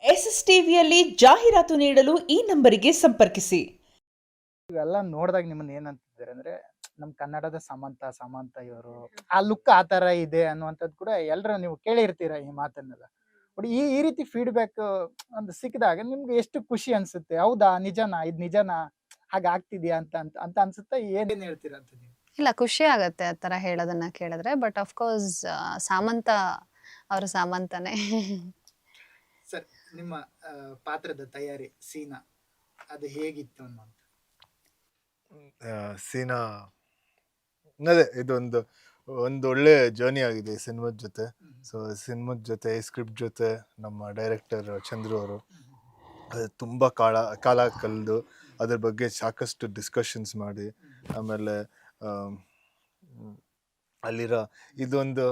SSTVಯಲ್ಲಿ ಜಾಹೀರಾತು ನೀಡಲು ಈ ನಂಬರಿಗೆ ಸಂಪರ್ಕಿಸಿ. ಇವೆಲ್ಲ ನೋಡಿದಾಗ ನಿಮ್ಮನ್ನ ಏನಂತಿದ್ದಾರೆ ಅಂದ್ರೆ ನಮ್ಮ ಕನ್ನಡದ ಸಮಂತ ಇವರು ಆ ಲುಕ್ ಆ ತರ ಇದೆ ಅನ್ನುವಂಥದ್ದು ಕೂಡ ಎಲ್ಲರೂ ನೀವು ಕೇಳಿರ್ತೀರ ಈ ಮಾತನ್ನೆಲ್ಲ. ಬಟ್ ಈ ರೀತಿ ಫೀಡ್ಬ್ಯಾಕ್ ಒಂದು ಸಿಕ್ಕಿದಾಗ ನಿಮ್ಗೆ ಎಷ್ಟು ಖುಷಿ ಅನ್ಸುತ್ತೆ? ಹೌದಾ, ನಿಜನಾ, ಇದು ನಿಜನಾ, ಹಾಗಾಗ್ತಿದ್ಯಾ ಅಂತ ಅಂತ ಅಂತ ಅನ್ಸುತ್ತೆ? ಏನೇನ್ ಹೇಳ್ತೀರಾ ಅಂತ ನೀವು? ಇಲ್ಲ, ಖುಷಿ ಆಗತ್ತೆ ಆ ಥರ ಹೇಳೋದನ್ನ ಕೇಳಿದ್ರೆ. ಬಟ್ ಅಫ್ಕೋರ್ಸ್ ಸಾಮಂತ ಅವರು ಸಾಮಂತನೇ. ಸರ್, ನಿಮ್ಮ ಪಾತ್ರದ ತಯಾರಿ ಸೀನಾ ಅದು ಹೇಗಿತ್ತು ಅನ್ನೋದು? ಸೀನಾ ಅದೇ ಇದೊಂದು ಒಳ್ಳೆ ಜರ್ನಿ ಆಗಿದೆ ಈ ಸಿನಿಮಾದ ಜೊತೆ. ಸೊ ಸಿನಿಮಾದ ಜೊತೆ, ಈ ಸ್ಕ್ರಿಪ್ಟ್ ಜೊತೆ ನಮ್ಮ ಡೈರೆಕ್ಟರ್ ಚಂದ್ರು ಅವರು ತುಂಬ ಕಾಲ ಕಳೆದು ಅದ್ರ ಬಗ್ಗೆ ಸಾಕಷ್ಟು ಡಿಸ್ಕಷನ್ಸ್ ಮಾಡಿ, ಆಮೇಲೆ ಅಲ್ಲಿರೋ ಇದೊಂದು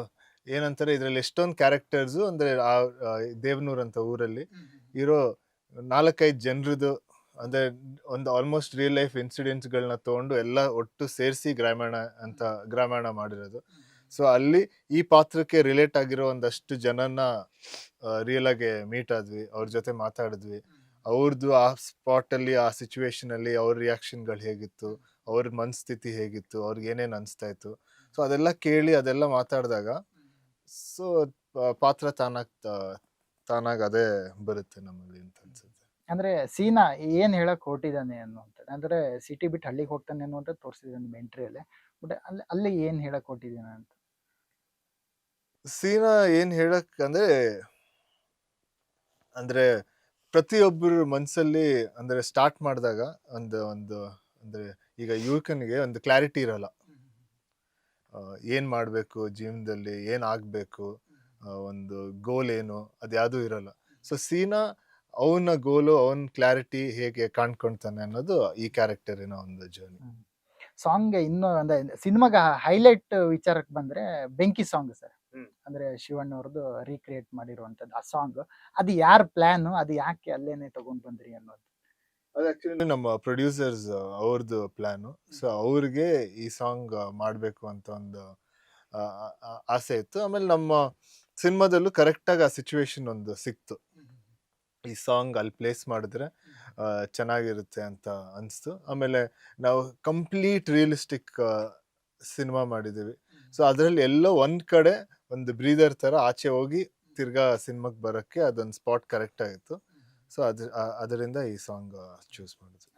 ಏನಂತಾರೆ, ಇದರಲ್ಲಿ ಎಷ್ಟೊಂದು ಕ್ಯಾರೆಕ್ಟರ್ಸು ಅಂದರೆ ದೇವನೂರು ಅಂತ ಊರಲ್ಲಿ ಇರೋ 4-5 ಜನರದು ಅಂದರೆ ಒಂದು ಆಲ್ಮೋಸ್ಟ್ ರಿಯಲ್ ಲೈಫ್ ಇನ್ಸಿಡೆಂಟ್ಸ್ಗಳನ್ನ ತೊಗೊಂಡು ಎಲ್ಲ ಒಟ್ಟು ಸೇರಿಸಿ ಗ್ರಾಮಾಯಣ ಮಾಡಿರೋದು. ಸೊ ಅಲ್ಲಿ ಈ ಪಾತ್ರಕ್ಕೆ ರಿಲೇಟ್ ಆಗಿರೋ ಒಂದಷ್ಟು ಜನನ ರಿಯಲ್ ಆಗಿ ಮೀಟ್ ಆದ್ವಿ, ಅವ್ರ ಜೊತೆ ಮಾತಾಡಿದ್ವಿ. ಅವ್ರದ್ದು ಆ ಸ್ಪಾಟಲ್ಲಿ, ಆ ಸಿಚುವೇಶನಲ್ಲಿ ಅವ್ರ ರಿಯಾಕ್ಷನ್ಗಳು ಹೇಗಿತ್ತು, ಅವ್ರ ಮನಸ್ಥಿತಿ ಹೇಗಿತ್ತು, ಅವ್ರಿಗೆ ಏನೇನು ಅನಿಸ್ತಾ ಇತ್ತು, ಸೊ ಅದೆಲ್ಲ ಕೇಳಿ ಅದೆಲ್ಲ ಮಾತಾಡಿದಾಗ ಸೊ ಪಾತ್ರ ತಾನಾಗ ಅದೇ ಬರುತ್ತೆ ನಮ್ಮಲ್ಲಿ ಅಂತ ಅನ್ಸುತ್ತೆ. ಅಂದ್ರೆ ಸೀನಾ ಏನ್ ಹೇಳಕ್ ಹೊರಟಿದ್ದಾನೆ ಅನ್ನುವಂಥದ್ದು, ಅಂದ್ರೆ ಸಿಟಿ ಬಿಟ್ಟು ಹಳ್ಳಿಗೆ ಹೋಗ್ತಾನೆ ಅನ್ನುವಂಥದ್ದು ತೋರಿಸಿದ್ದಾನೆ ನಿಮ್ಮ ಎಂಟ್ರಿಯಲ್ಲಿ. ಬಟ್ ಅಲ್ಲಿ ಏನ್ ಹೇಳಕ್ ಹೊರಟಿದ್ದಾನೆ ಅಂತ? ಸೀನಾ ಏನ್ ಹೇಳಕ್ ಅಂದ್ರೆ ಪ್ರತಿಯೊಬ್ಬರ ಮನ್ಸಲ್ಲಿ ಅಂದ್ರೆ ಸ್ಟಾರ್ಟ್ ಮಾಡಿದಾಗ ಒಂದು ಅಂದ್ರೆ ಈಗ ಯುವಕನಿಗೆ ಒಂದು ಕ್ಲಾರಿಟಿ ಇರಲ್ಲ, ಏನ್ ಮಾಡ್ಬೇಕು ಜೀವನದಲ್ಲಿ, ಏನ್ ಆಗ್ಬೇಕು, ಒಂದು ಗೋಲ್ ಏನು, ಅದ್ಯಾವುದೂ ಇರಲ್ಲ. ಸೊ ಸೀನಾ ಅವನ ಗೋಲು, ಅವನ ಕ್ಲಾರಿಟಿ ಹೇಗೆ ಕಾಣ್ಕೊಳ್ತಾನೆ ಅನ್ನೋದು ಈ ಕ್ಯಾರೆಕ್ಟರಿನ ಒಂದು ಜರ್ನಿ. ಸಾಂಗ್ ಇನ್ನು ಅಂದ್ರೆ ಸಿನಿಮಾಗ ಹೈಲೈಟ್ ವಿಚಾರಕ್ಕೆ ಬಂದ್ರೆ ಬೆಂಕಿ ಸಾಂಗ್ ಸರ್. ಅಂದ್ರೆ ಶಿವಣ್ಣ ಅವ್ರದ್ದು ರೀಕ್ರಿಯೇಟ್ ಮಾಡಿರುವಂತದ್ದು ಆ ಸಾಂಗ್. ಅದು ಯಾರ ಪ್ಲಾನ್, ಅದು ಯಾಕೆ ಅಲ್ಲೇನೆ ತಗೊಂಡ್ ಬಂದ್ರಿ ಅನ್ನೋದು? ಅದು ಆಕ್ಚುಲಿ ನಮ್ಮ ಪ್ರೊಡ್ಯೂಸರ್ಸ್ ಅವ್ರದ್ದು ಪ್ಲಾನು. ಸೊ ಅವ್ರಿಗೆ ಈ ಸಾಂಗ್ ಮಾಡಬೇಕು ಅಂತ ಒಂದು ಆಸೆ ಇತ್ತು. ಆಮೇಲೆ ನಮ್ಮ ಸಿನಿಮಾದಲ್ಲೂ ಕರೆಕ್ಟಾಗಿ ಆ ಸಿಚುವೇಶನ್ ಒಂದು ಸಿಕ್ತು, ಈ ಸಾಂಗ್ ಅಲ್ಲಿ ಪ್ಲೇಸ್ ಮಾಡಿದ್ರೆ ಚೆನ್ನಾಗಿರುತ್ತೆ ಅಂತ ಅನಿಸ್ತು. ಆಮೇಲೆ ನಾವು ಕಂಪ್ಲೀಟ್ ರಿಯಲಿಸ್ಟಿಕ್ ಸಿನಿಮಾ ಮಾಡಿದ್ದೀವಿ. ಸೊ ಅದರಲ್ಲಿ ಎಲ್ಲೋ ಒಂದು ಕಡೆ ಒಂದು ಬ್ರೀದರ್ ಥರ ಆಚೆ ಹೋಗಿ ತಿರ್ಗಾ ಸಿನಿಮಾಗೆ ಬರೋಕ್ಕೆ ಅದೊಂದು ಸ್ಪಾಟ್ ಕರೆಕ್ಟ್ ಆಗಿತ್ತು. ಸೊ ಅದರಿಂದ ಈ ಸಾಂಗ್ ಚೂಸ್ ಮಾಡಿದ್ವಿ.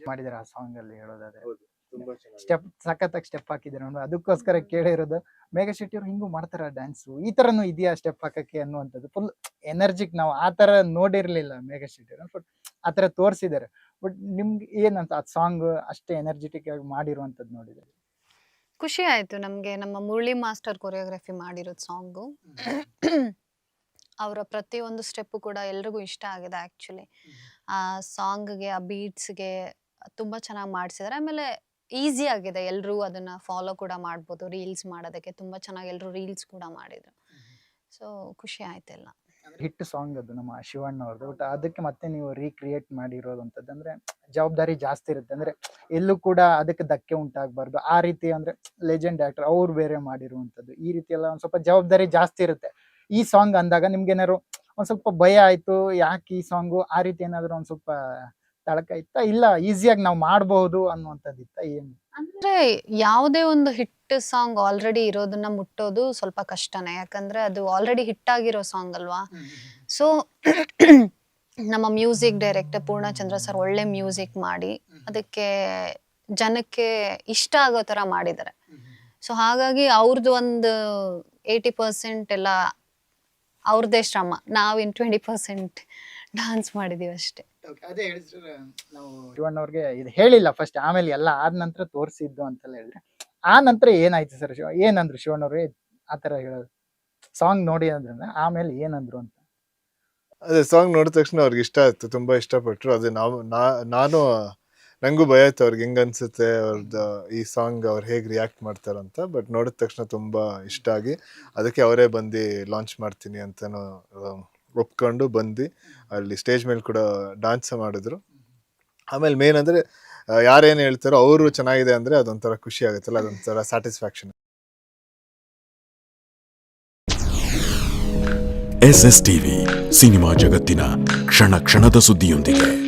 ಮಾಡಿದಾರೆ ಆ ಸಾಂಗ್ ಅಲ್ಲಿ ಹೇಳೋದಾದ್ರೆ ಸ್ಟೆಪ್ ಸಖತ್ತಾಗಿ ಸ್ಟೆಪ್ ಹಾಕಿದಾರೆ ನೋಡಿ, ಅದಕ್ಕೋಸ್ಕರ ಕೇಳಿರೋದು. ಮೇಘ ಶೆಟ್ಟಿ ಅವ್ರು ಹಿಂಗೂ ಮಾಡ್ತಾರ ಡ್ಯಾನ್ಸ್, ಈ ತರನು ಇದೆಯಾ ಸ್ಟೆಪ್ ಹಾಕಕ್ಕೆ ಅನ್ನುವಂಥದ್ದು. ಫುಲ್ ಎನರ್ಜಿಕ್, ನಾವು ಆ ತರ ನೋಡಿರ್ಲಿಲ್ಲ ಮೇಘ ಶೆಟ್ಟಿ ಅವ್ರು, ಬಟ್ ಆ ತರ ತೋರಿಸಿದ್ದಾರೆ. ಬಟ್ ನಿಮ್ಗೆ ಏನಂತ ಆ ಸಾಂಗ್ ಅಷ್ಟೇ ಎನರ್ಜೆಟಿಕ್ ಆಗಿ ಮಾಡಿರುವಂತದ್ದು ನೋಡಿದ್ರೆ? ಖುಷಿ ಆಯ್ತು ನಮ್ಗೆ. ನಮ್ಮ ಮುರಳಿ ಮಾಸ್ಟರ್ ಕೊರಿಯೋಗ್ರಫಿ ಮಾಡಿರೋದು ಸಾಂಗು. ಅವರ ಪ್ರತಿಯೊಂದು ಸ್ಟೆಪ್ಪು ಕೂಡ ಎಲ್ರಿಗೂ ಇಷ್ಟ ಆಗಿದೆ ಆಕ್ಚುಲಿ. ಆ ಸಾಂಗ್ಗೆ, ಆ ಬೀಟ್ಸ್ಗೆ ತುಂಬಾ ಚೆನ್ನಾಗಿ ಮಾಡಿಸಿದ್ದಾರೆ. ಆಮೇಲೆ ಈಸಿ ಆಗಿದೆ, ಎಲ್ಲರೂ ಅದನ್ನ ಫಾಲೋ ಕೂಡ ಮಾಡ್ಬೋದು. ರೀಲ್ಸ್ ಮಾಡೋದಕ್ಕೆ ತುಂಬಾ ಚೆನ್ನಾಗಿ ಎಲ್ಲರೂ ರೀಲ್ಸ್ ಕೂಡ ಮಾಡಿದ್ರು. ಸೊ ಖುಷಿ ಆಯ್ತೆಲ್ಲ. ಹಿಟ್ ಸಾಂಗ್ ಅದು ನಮ್ಮ ಶಿವಣ್ಣ ಅವ್ರದ್ದು. ಬಟ್ ಅದಕ್ಕೆ ಮತ್ತೆ ನೀವು ರೀಕ್ರಿಯೇಟ್ ಮಾಡಿರೋದಂಥದ್ದು ಅಂದ್ರೆ ಜವಾಬ್ದಾರಿ ಜಾಸ್ತಿ ಇರುತ್ತೆ. ಅಂದ್ರೆ ಎಲ್ಲೂ ಕೂಡ ಅದಕ್ಕೆ ಧಕ್ಕೆ ಉಂಟಾಗಬಾರ್ದು ಆ ರೀತಿ. ಅಂದ್ರೆ ಲೆಜೆಂಡ್ ಆಕ್ಟರ್ ಅವ್ರು ಬೇರೆ ಮಾಡಿರುವಂಥದ್ದು, ಈ ರೀತಿ ಎಲ್ಲ ಒಂದ್ ಸ್ವಲ್ಪ ಜವಾಬ್ದಾರಿ ಜಾಸ್ತಿ ಇರುತ್ತೆ. ಈ ಸಾಂಗ್ ಅಂದಾಗ ನಿಮ್ಗೆ ಏನಾದ್ರು ಒಂದ್ ಸ್ವಲ್ಪ ಭಯ ಆಯ್ತು, ಯಾಕೆ ಈ ಸಾಂಗು, ಆ ರೀತಿ ಏನಾದ್ರು ಒಂದ್ ಸ್ವಲ್ಪ ತಳಕ ಇತ್ತ, ಇಲ್ಲ ಈಸಿಯಾಗಿ ನಾವು ಮಾಡಬಹುದು ಅನ್ನುವಂಥದ್ದು ಇತ್ತ? ಏನು ಅಂದ್ರೆ ಯಾವುದೇ ಒಂದು ಹಿಟ್ ಸಾಂಗ್ ಆಲ್ರೆಡಿ ಇರೋದನ್ನ ಮುಟ್ಟೋದು ಸ್ವಲ್ಪ ಕಷ್ಟನೇ, ಯಾಕಂದ್ರೆ ಅದು ಆಲ್ರೆಡಿ ಹಿಟ್ ಆಗಿರೋ ಸಾಂಗ್ ಅಲ್ವಾ. ಸೊ ನಮ್ಮ ಮ್ಯೂಸಿಕ್ ಡೈರೆಕ್ಟರ್ ಪೂರ್ಣಚಂದ್ರ ಸರ್ ಒಳ್ಳೆ ಮ್ಯೂಸಿಕ್ ಮಾಡಿ ಅದಕ್ಕೆ ಜನಕ್ಕೆ ಇಷ್ಟ ಆಗೋ ತರ ಮಾಡಿದ್ದಾರೆ. ಸೊ ಹಾಗಾಗಿ ಅವ್ರದ್ದು ಒಂದು 80% ಎಲ್ಲ ಅವ್ರದ್ದೇ ಶ್ರಮ, ನಾವು 20% ಡಾನ್ಸ್ ಮಾಡಿದೀವಿ ಅಷ್ಟೇ. ಅದೇ ಹೇಳಿದ್ರೆ ನಾವು ಶಿವಣ್ಣ ಅವ್ರಿಗೆ ಇದು ಹೇಳಿಲ್ಲ ಫಸ್ಟ್, ಆಮೇಲೆ ಎಲ್ಲ ಆದ ನಂತರ ತೋರಿಸಿದ್ದು ಅಂತೆಲ್ಲ ಹೇಳಿದ್ರೆ, ಆ ನಂತರ ಏನಾಯ್ತು ಸರ್? ಏನಂದ್ರು ಶಿವಣ್ಣ ಅವ್ರಿಗೆ ಆ ತರ ಹೇಳೋದು ಸಾಂಗ್ ನೋಡಿ ಅಂದ್ರೆ ಆಮೇಲೆ ಏನಂದ್ರು ಅಂತ? ಅದೇ ಸಾಂಗ್ ನೋಡಿದ ತಕ್ಷಣ ಅವ್ರಿಗೆ ಇಷ್ಟ ಆಯ್ತು, ತುಂಬಾ ಇಷ್ಟಪಟ್ರು. ಅದೇ ನಂಗೂ ಭಯ ಆಯ್ತು ಅವ್ರಿಗೆ ಹೆಂಗ್ ಅನ್ಸುತ್ತೆ ಅವ್ರದ್ದು ಈ ಸಾಂಗ್, ಅವ್ರು ಹೇಗೆ ರಿಯಾಕ್ಟ್ ಮಾಡ್ತಾರಂತ. ಬಟ್ ನೋಡಿದ ತಕ್ಷಣ ತುಂಬಾ ಇಷ್ಟ ಆಗಿ ಅದಕ್ಕೆ ಅವರೇ ಬಂದು ಲಾಂಚ್ ಮಾಡ್ತೀನಿ ಅಂತನೂ ಒಪ್ಕೊಂಡು ಬಂದು ಅಲ್ಲಿ ಸ್ಟೇಜ್ ಮೇಲೆ ಕೂಡ ಡಾನ್ಸ್ ಮಾಡಿದ್ರು. ಆಮೇಲೆ ಮೇನ್ ಅಂದರೆ ಯಾರೇನು ಹೇಳ್ತಾರೋ ಅವರು ಚೆನ್ನಾಗಿದೆ ಅಂದರೆ ಅದೊಂಥರ ಖುಷಿ ಆಗುತ್ತಲ್ಲ, ಅದೊಂಥರ ಸ್ಯಾಟಿಸ್ಫ್ಯಾಕ್ಷನ್. SS ಟಿವಿ ಸಿನಿಮಾ ಜಗತ್ತಿನ ಕ್ಷಣ ಕ್ಷಣದ ಸುದ್ದಿಯೊಂದಿಗೆ.